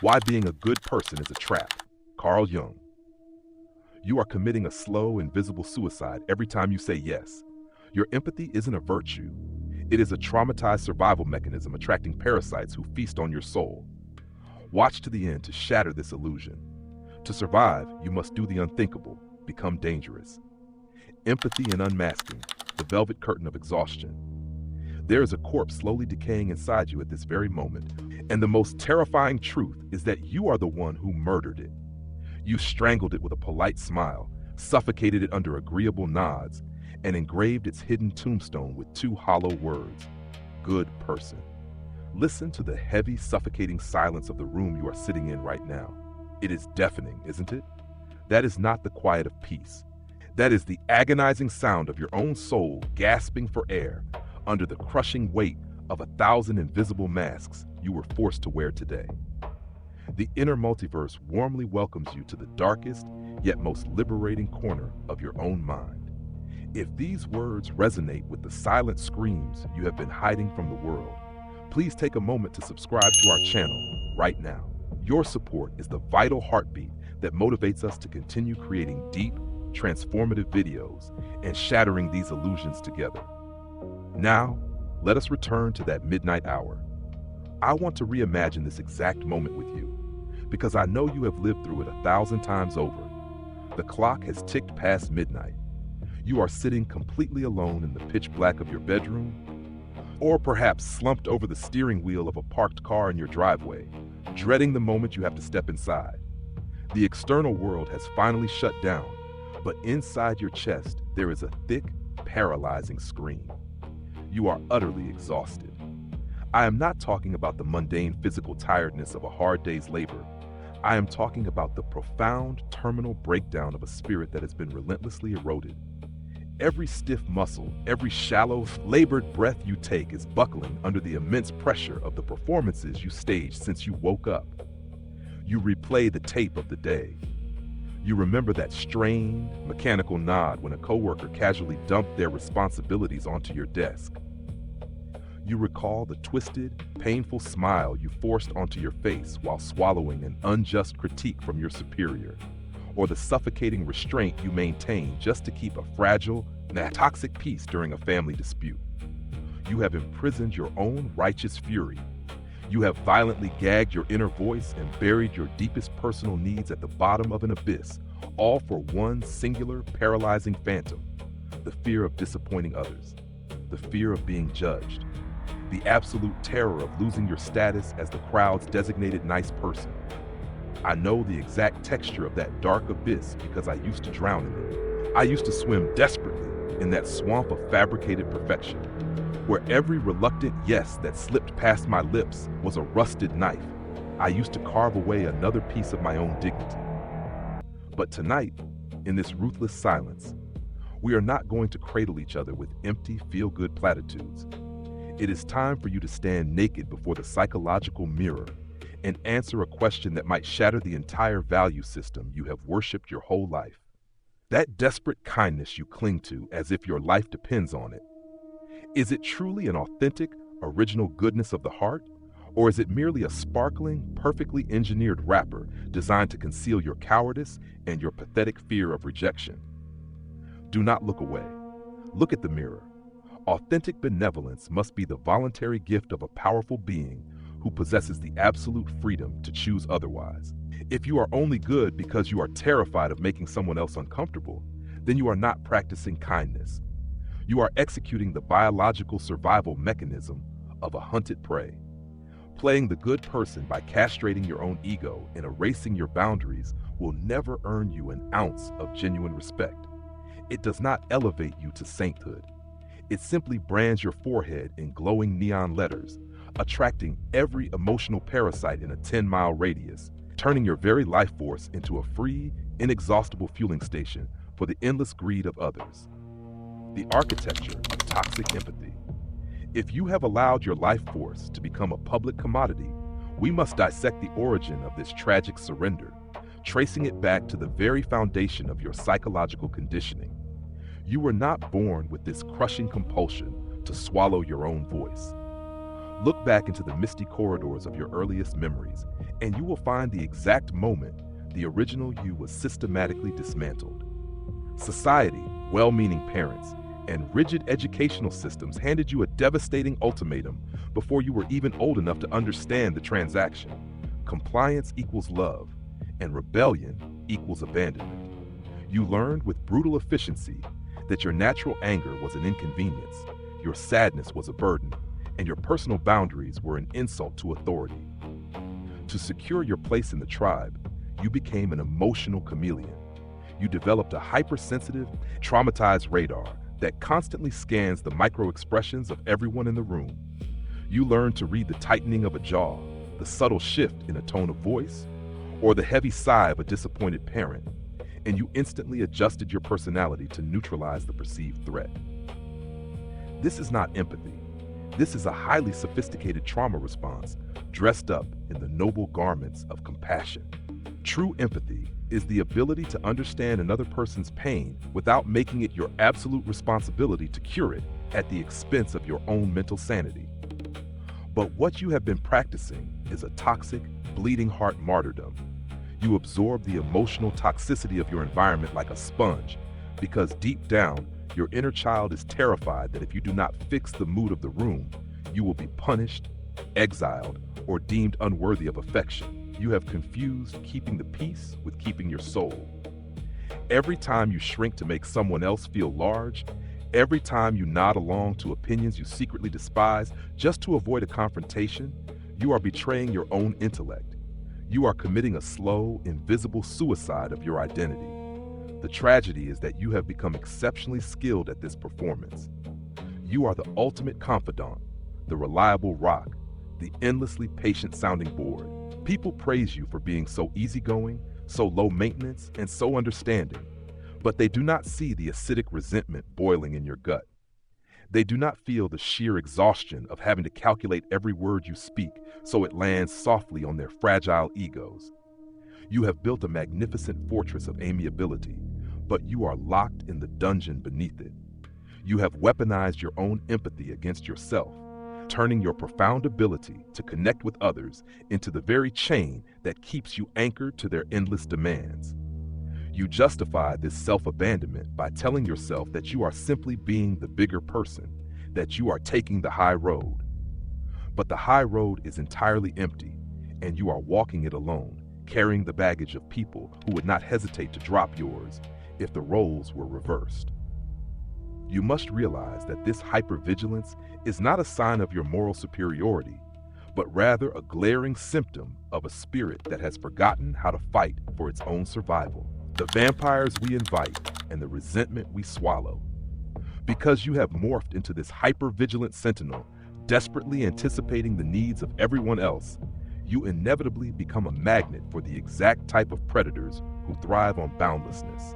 Why being a good person is a trap. Carl Jung. You are committing a slow, invisible suicide every time you say yes. Your empathy isn't a virtue. It is a traumatized survival mechanism attracting parasites who feast on your soul. Watch to the end to shatter this illusion. To survive, you must do the unthinkable, become dangerous. Empathy and unmasking, the velvet curtain of exhaustion. There is a corpse slowly decaying inside you at this very moment, and the most terrifying truth is that you are the one who murdered it. You strangled it with a polite smile, suffocated it under agreeable nods, and engraved its hidden tombstone with two hollow words: good person. Listen to the heavy, suffocating silence of the room you are sitting in right now. It is deafening, isn't it? That is not the quiet of peace. That is the agonizing sound of your own soul gasping for air under the crushing weight of 1,000 invisible masks you were forced to wear today. The inner multiverse warmly welcomes you to the darkest, yet most liberating corner of your own mind. If these words resonate with the silent screams you have been hiding from the world, please take a moment to subscribe to our channel right now. Your support is the vital heartbeat that motivates us to continue creating deep, transformative videos and shattering these illusions together. Now, let us return to that midnight hour. I want to reimagine this exact moment with you, because I know you have lived through it 1,000 times over. The clock has ticked past midnight. You are sitting completely alone in the pitch black of your bedroom, or perhaps slumped over the steering wheel of a parked car in your driveway, dreading the moment you have to step inside. The external world has finally shut down, but inside your chest there is a thick, paralyzing scream. You are utterly exhausted. I am not talking about the mundane physical tiredness of a hard day's labor. I am talking about the profound, terminal breakdown of a spirit that has been relentlessly eroded. Every stiff muscle, every shallow, labored breath you take is buckling under the immense pressure of the performances you staged since you woke up. You replay the tape of the day. You remember that strained, mechanical nod when a coworker casually dumped their responsibilities onto your desk. You recall the twisted, painful smile you forced onto your face while swallowing an unjust critique from your superior, or the suffocating restraint you maintained just to keep a fragile, toxic peace during a family dispute. You have imprisoned your own righteous fury. You have violently gagged your inner voice and buried your deepest personal needs at the bottom of an abyss, all for one singular, paralyzing phantom: the fear of disappointing others, the fear of being judged, the absolute terror of losing your status as the crowd's designated nice person. I know the exact texture of that dark abyss because I used to drown in it. I used to swim desperately in that swamp of fabricated perfection, where every reluctant yes that slipped past my lips was a rusted knife. I used to carve away another piece of my own dignity. But tonight, in this ruthless silence, we are not going to cradle each other with empty, feel-good platitudes. It is time for you to stand naked before the psychological mirror and answer a question that might shatter the entire value system you have worshipped your whole life. That desperate kindness you cling to as if your life depends on it. Is it truly an authentic, original goodness of the heart? Or is it merely a sparkling, perfectly engineered wrapper designed to conceal your cowardice and your pathetic fear of rejection? Do not look away. Look at the mirror. Authentic benevolence must be the voluntary gift of a powerful being who possesses the absolute freedom to choose otherwise. If you are only good because you are terrified of making someone else uncomfortable, then you are not practicing kindness. You are executing the biological survival mechanism of a hunted prey. Playing the good person by castrating your own ego and erasing your boundaries will never earn you an ounce of genuine respect. It does not elevate you to sainthood. It simply brands your forehead in glowing neon letters, attracting every emotional parasite in a 10-mile radius, turning your very life force into a free, inexhaustible fueling station for the endless greed of others. The architecture of toxic empathy. If you have allowed your life force to become a public commodity, we must dissect the origin of this tragic surrender, tracing it back to the very foundation of your psychological conditioning. You were not born with this crushing compulsion to swallow your own voice. Look back into the misty corridors of your earliest memories, and you will find the exact moment the original you was systematically dismantled. Society, well-meaning parents, and rigid educational systems handed you a devastating ultimatum before you were even old enough to understand the transaction. Compliance equals love, and rebellion equals abandonment. You learned with brutal efficiency that your natural anger was an inconvenience, your sadness was a burden, and your personal boundaries were an insult to authority. To secure your place in the tribe, you became an emotional chameleon. You developed a hypersensitive, traumatized radar that constantly scans the micro-expressions of everyone in the room. You learned to read the tightening of a jaw, the subtle shift in a tone of voice, or the heavy sigh of a disappointed parent, and you instantly adjusted your personality to neutralize the perceived threat. This is not empathy. This is a highly sophisticated trauma response dressed up in the noble garments of compassion. True empathy is the ability to understand another person's pain without making it your absolute responsibility to cure it at the expense of your own mental sanity. But what you have been practicing is a toxic, bleeding heart martyrdom. You absorb the emotional toxicity of your environment like a sponge because deep down, your inner child is terrified that if you do not fix the mood of the room, you will be punished, exiled, or deemed unworthy of affection. You have confused keeping the peace with keeping your soul. Every time you shrink to make someone else feel large, every time you nod along to opinions you secretly despise just to avoid a confrontation, you are betraying your own intellect. You are committing a slow, invisible suicide of your identity. The tragedy is that you have become exceptionally skilled at this performance. You are the ultimate confidant, the reliable rock, the endlessly patient sounding board. People praise you for being so easygoing, so low maintenance, and so understanding, but they do not see the acidic resentment boiling in your gut. They do not feel the sheer exhaustion of having to calculate every word you speak so it lands softly on their fragile egos. You have built a magnificent fortress of amiability, but you are locked in the dungeon beneath it. You have weaponized your own empathy against yourself, turning your profound ability to connect with others into the very chain that keeps you anchored to their endless demands. You justify this self-abandonment by telling yourself that you are simply being the bigger person, that you are taking the high road. But the high road is entirely empty, and you are walking it alone, carrying the baggage of people who would not hesitate to drop yours if the roles were reversed. You must realize that this hypervigilance is not a sign of your moral superiority, but rather a glaring symptom of a spirit that has forgotten how to fight for its own survival. The vampires we invite and the resentment we swallow. Because you have morphed into this hyper-vigilant sentinel, desperately anticipating the needs of everyone else, you inevitably become a magnet for the exact type of predators who thrive on boundlessness.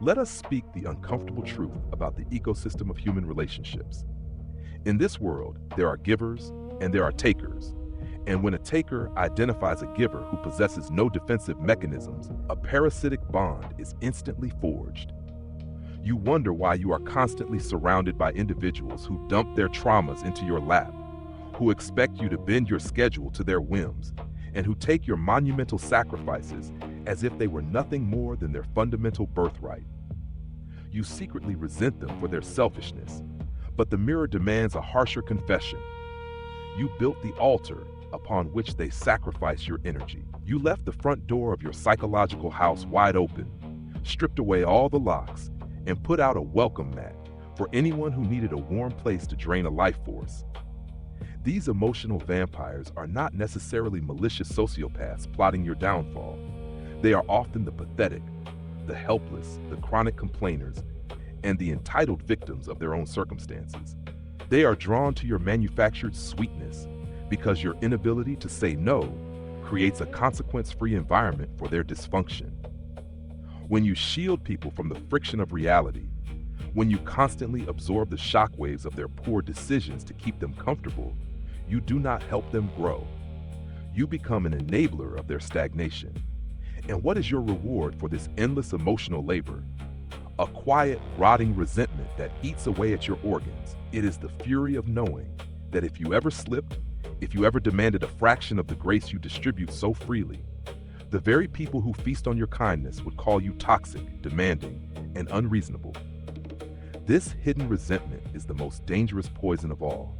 Let us speak the uncomfortable truth about the ecosystem of human relationships. In this world, there are givers and there are takers. And when a taker identifies a giver who possesses no defensive mechanisms, a parasitic bond is instantly forged. You wonder why you are constantly surrounded by individuals who dump their traumas into your lap, who expect you to bend your schedule to their whims, and who take your monumental sacrifices as if they were nothing more than their fundamental birthright. You secretly resent them for their selfishness, but the mirror demands a harsher confession. You built the altar upon which they sacrifice your energy. You left the front door of your psychological house wide open, stripped away all the locks, and put out a welcome mat for anyone who needed a warm place to drain a life force. These emotional vampires are not necessarily malicious sociopaths plotting your downfall. They are often the pathetic, the helpless, the chronic complainers, and the entitled victims of their own circumstances. They are drawn to your manufactured sweetness because your inability to say no creates a consequence-free environment for their dysfunction. When you shield people from the friction of reality, when you constantly absorb the shockwaves of their poor decisions to keep them comfortable, you do not help them grow. You become an enabler of their stagnation. And what is your reward for this endless emotional labor? A quiet, rotting resentment that eats away at your organs. It is the fury of knowing that if you ever slipped, if you ever demanded a fraction of the grace you distribute so freely, the very people who feast on your kindness would call you toxic, demanding, and unreasonable. This hidden resentment is the most dangerous poison of all.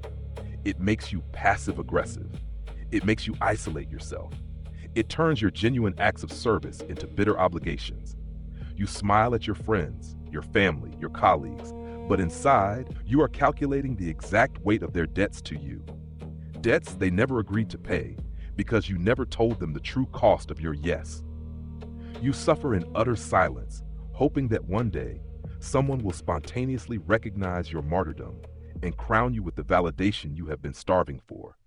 It makes you passive-aggressive. It makes you isolate yourself. It turns your genuine acts of service into bitter obligations. You smile at your friends, your family, your colleagues, but inside, you are calculating the exact weight of their debts to you. Debts they never agreed to pay because you never told them the true cost of your yes. You suffer in utter silence, hoping that one day, someone will spontaneously recognize your martyrdom and crown you with the validation you have been starving for.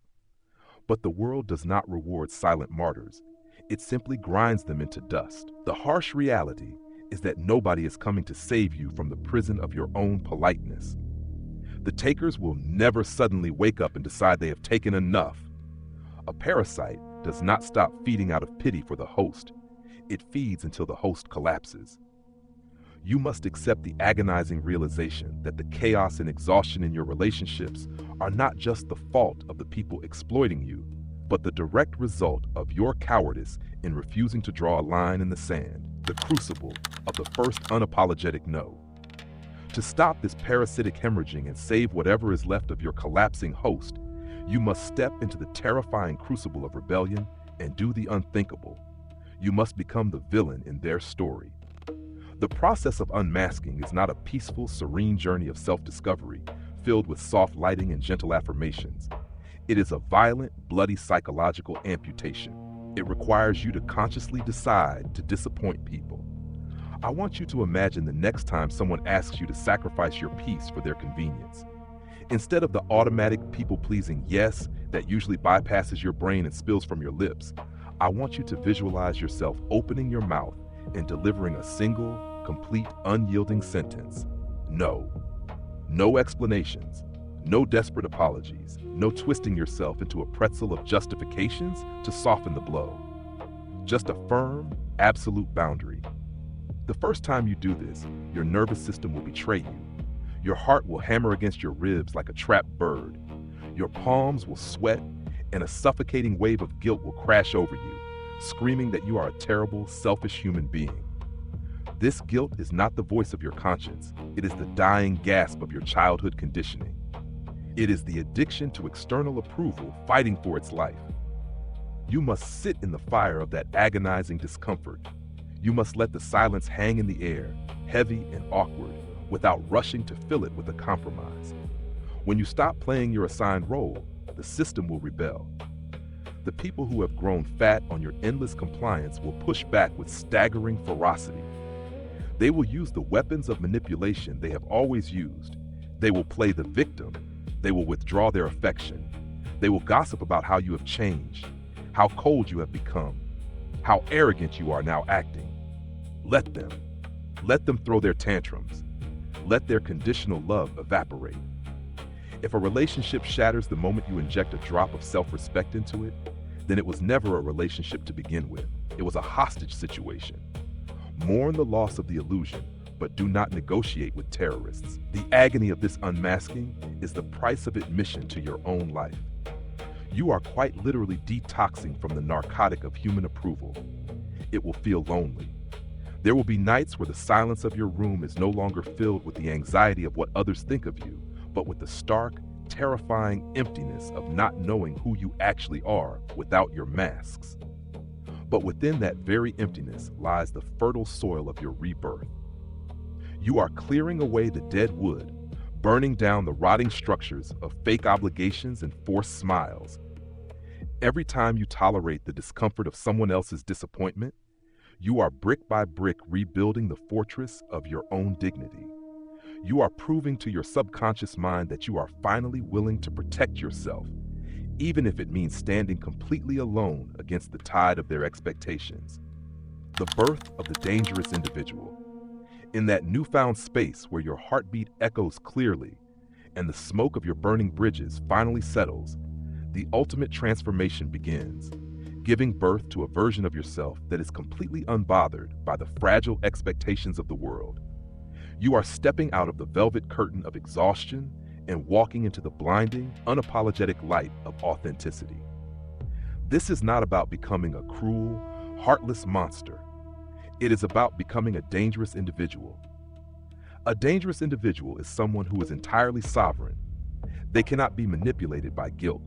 But the world does not reward silent martyrs. It simply grinds them into dust. The harsh reality is that nobody is coming to save you from the prison of your own politeness. The takers will never suddenly wake up and decide they have taken enough. A parasite does not stop feeding out of pity for the host. It feeds until the host collapses. You must accept the agonizing realization that the chaos and exhaustion in your relationships are not just the fault of the people exploiting you, but the direct result of your cowardice in refusing to draw a line in the sand, the crucible of the first unapologetic no. To stop this parasitic hemorrhaging and save whatever is left of your collapsing host, you must step into the terrifying crucible of rebellion and do the unthinkable. You must become the villain in their story. The process of unmasking is not a peaceful, serene journey of self-discovery filled with soft lighting and gentle affirmations. It is a violent, bloody psychological amputation. It requires you to consciously decide to disappoint people. I want you to imagine the next time someone asks you to sacrifice your peace for their convenience. Instead of the automatic people-pleasing yes that usually bypasses your brain and spills from your lips, I want you to visualize yourself opening your mouth and delivering a single, complete, unyielding sentence. No. No explanations. No desperate apologies. No twisting yourself into a pretzel of justifications to soften the blow. Just a firm, absolute boundary. The first time you do this, your nervous system will betray you. Your heart will hammer against your ribs like a trapped bird. Your palms will sweat, and a suffocating wave of guilt will crash over you, screaming that you are a terrible, selfish human being. This guilt is not the voice of your conscience. It is the dying gasp of your childhood conditioning. It is the addiction to external approval fighting for its life. You must sit in the fire of that agonizing discomfort. You must let the silence hang in the air, heavy and awkward, without rushing to fill it with a compromise. When you stop playing your assigned role, the system will rebel. The people who have grown fat on your endless compliance will push back with staggering ferocity. They will use the weapons of manipulation they have always used. They will play the victim. They will withdraw their affection. They will gossip about how you have changed, how cold you have become, how arrogant you are now acting. Let them. Let them throw their tantrums. Let their conditional love evaporate. If a relationship shatters the moment you inject a drop of self-respect into it, then it was never a relationship to begin with. It was a hostage situation. Mourn the loss of the illusion, but do not negotiate with terrorists. The agony of this unmasking is the price of admission to your own life. You are quite literally detoxing from the narcotic of human approval. It will feel lonely. There will be nights where the silence of your room is no longer filled with the anxiety of what others think of you, but with the stark, terrifying emptiness of not knowing who you actually are without your masks. But within that very emptiness lies the fertile soil of your rebirth. You are clearing away the dead wood, burning down the rotting structures of fake obligations and forced smiles. Every time you tolerate the discomfort of someone else's disappointment, you are brick by brick rebuilding the fortress of your own dignity. You are proving to your subconscious mind that you are finally willing to protect yourself, even if it means standing completely alone against the tide of their expectations. The birth of the dangerous individual. In that newfound space where your heartbeat echoes clearly and the smoke of your burning bridges finally settles, the ultimate transformation begins, giving birth to a version of yourself that is completely unbothered by the fragile expectations of the world. You are stepping out of the velvet curtain of exhaustion and walking into the blinding, unapologetic light of authenticity. This is not about becoming a cruel, heartless monster. It is about becoming a dangerous individual. A dangerous individual is someone who is entirely sovereign. They cannot be manipulated by guilt.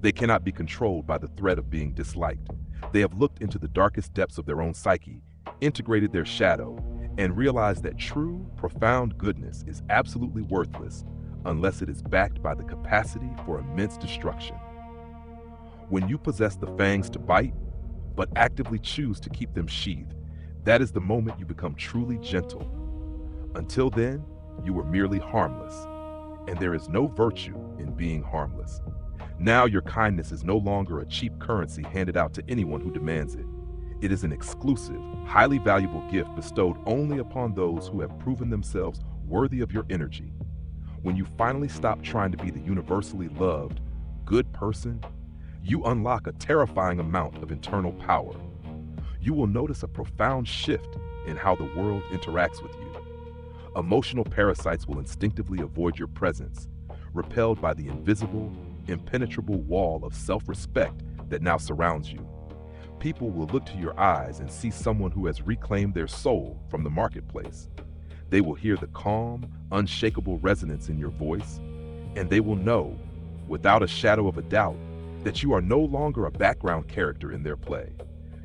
They cannot be controlled by the threat of being disliked. They have looked into the darkest depths of their own psyche, integrated their shadow, and realized that true, profound goodness is absolutely worthless unless it is backed by the capacity for immense destruction. When you possess the fangs to bite, but actively choose to keep them sheathed, that is the moment you become truly gentle. Until then, you were merely harmless, and there is no virtue in being harmless. Now your kindness is no longer a cheap currency handed out to anyone who demands it. It is an exclusive, highly valuable gift bestowed only upon those who have proven themselves worthy of your energy. When you finally stop trying to be the universally loved, good person, you unlock a terrifying amount of internal power. You will notice a profound shift in how the world interacts with you. Emotional parasites will instinctively avoid your presence, repelled by the invisible, impenetrable wall of self-respect that now surrounds you. People will look to your eyes and see someone who has reclaimed their soul from the marketplace. They will hear the calm, unshakable resonance in your voice, and they will know, without a shadow of a doubt, that you are no longer a background character in their play.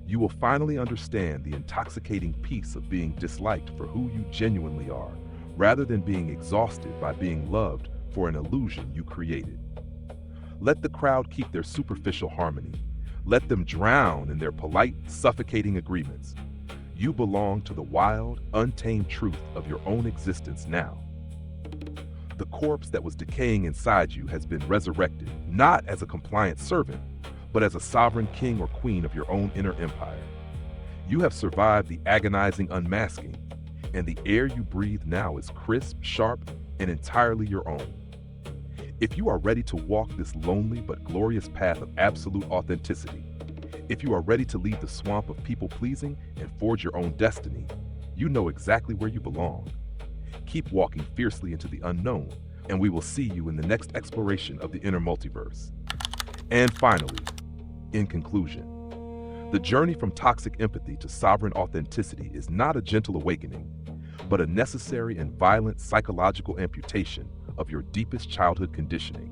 You will finally understand the intoxicating peace of being disliked for who you genuinely are, rather than being exhausted by being loved for an illusion you created. Let the crowd keep their superficial harmony. Let them drown in their polite, suffocating agreements. You belong to the wild, untamed truth of your own existence now. The corpse that was decaying inside you has been resurrected, not as a compliant servant, but as a sovereign king or queen of your own inner empire. You have survived the agonizing unmasking, and the air you breathe now is crisp, sharp, and entirely your own. If you are ready to walk this lonely but glorious path of absolute authenticity, if you are ready to leave the swamp of people-pleasing and forge your own destiny, you know exactly where you belong. Keep walking fiercely into the unknown, and we will see you in the next exploration of the inner multiverse. And finally, in conclusion, the journey from toxic empathy to sovereign authenticity is not a gentle awakening, but a necessary and violent psychological amputation of your deepest childhood conditioning.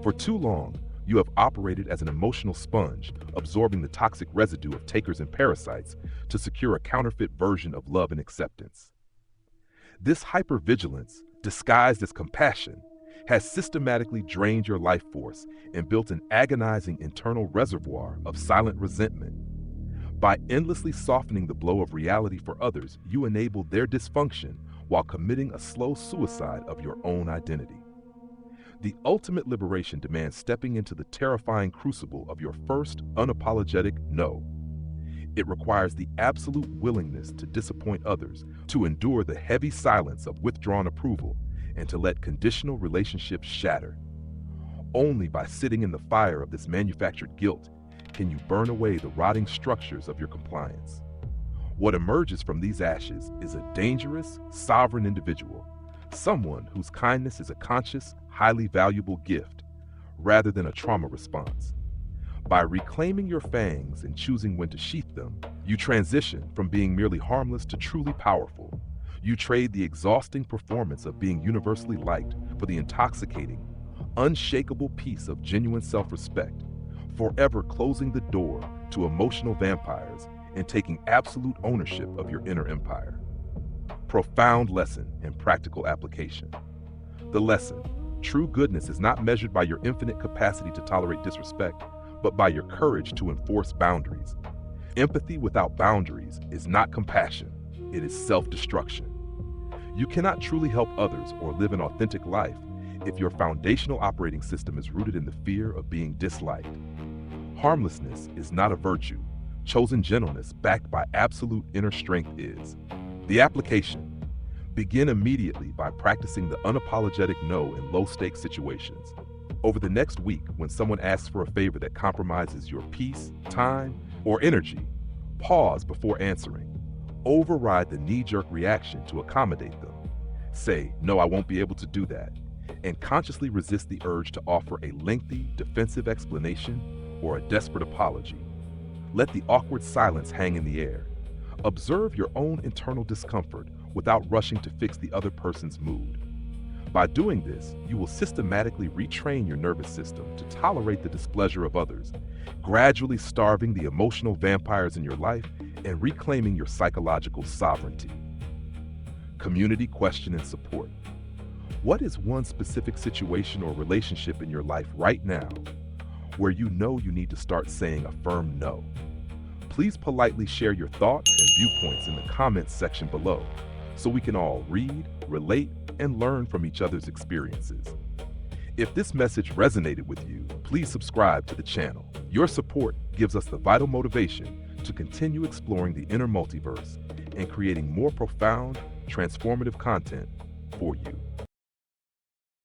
For too long, you have operated as an emotional sponge, absorbing the toxic residue of takers and parasites to secure a counterfeit version of love and acceptance. This hypervigilance, disguised as compassion, has systematically drained your life force and built an agonizing internal reservoir of silent resentment. By endlessly softening the blow of reality for others, you enable their dysfunction while committing a slow suicide of your own identity. The ultimate liberation demands stepping into the terrifying crucible of your first unapologetic no. It requires the absolute willingness to disappoint others, to endure the heavy silence of withdrawn approval, and to let conditional relationships shatter. Only by sitting in the fire of this manufactured guilt can you burn away the rotting structures of your compliance. What emerges from these ashes is a dangerous, sovereign individual, someone whose kindness is a conscious, highly valuable gift, rather than a trauma response. By reclaiming your fangs and choosing when to sheath them, you transition from being merely harmless to truly powerful. You trade the exhausting performance of being universally liked for the intoxicating, unshakable peace of genuine self-respect, forever closing the door to emotional vampires and taking absolute ownership of your inner empire. Profound lesson and practical application. The lesson: true goodness is not measured by your infinite capacity to tolerate disrespect, but by your courage to enforce boundaries. Empathy without boundaries is not compassion, it is self-destruction. You cannot truly help others or live an authentic life if your foundational operating system is rooted in the fear of being disliked. Harmlessness is not a virtue. Chosen gentleness backed by absolute inner strength is. The application: begin immediately by practicing the unapologetic no in low-stakes situations. Over the next week, when someone asks for a favor that compromises your peace, time, or energy, pause before answering. Override the knee-jerk reaction to accommodate them. Say, "No, I won't be able to do that," and consciously resist the urge to offer a lengthy, defensive explanation or a desperate apology. Let the awkward silence hang in the air. Observe your own internal discomfort without rushing to fix the other person's mood. By doing this, you will systematically retrain your nervous system to tolerate the displeasure of others, gradually starving the emotional vampires in your life and reclaiming your psychological sovereignty. Community question and support. What is one specific situation or relationship in your life right now where you know you need to start saying a firm no? Please politely share your thoughts and viewpoints in the comments section below so we can all read, relate, and learn from each other's experiences. If this message resonated with you, please subscribe to the channel. Your support gives us the vital motivation to continue exploring the inner multiverse and creating more profound, transformative content for you.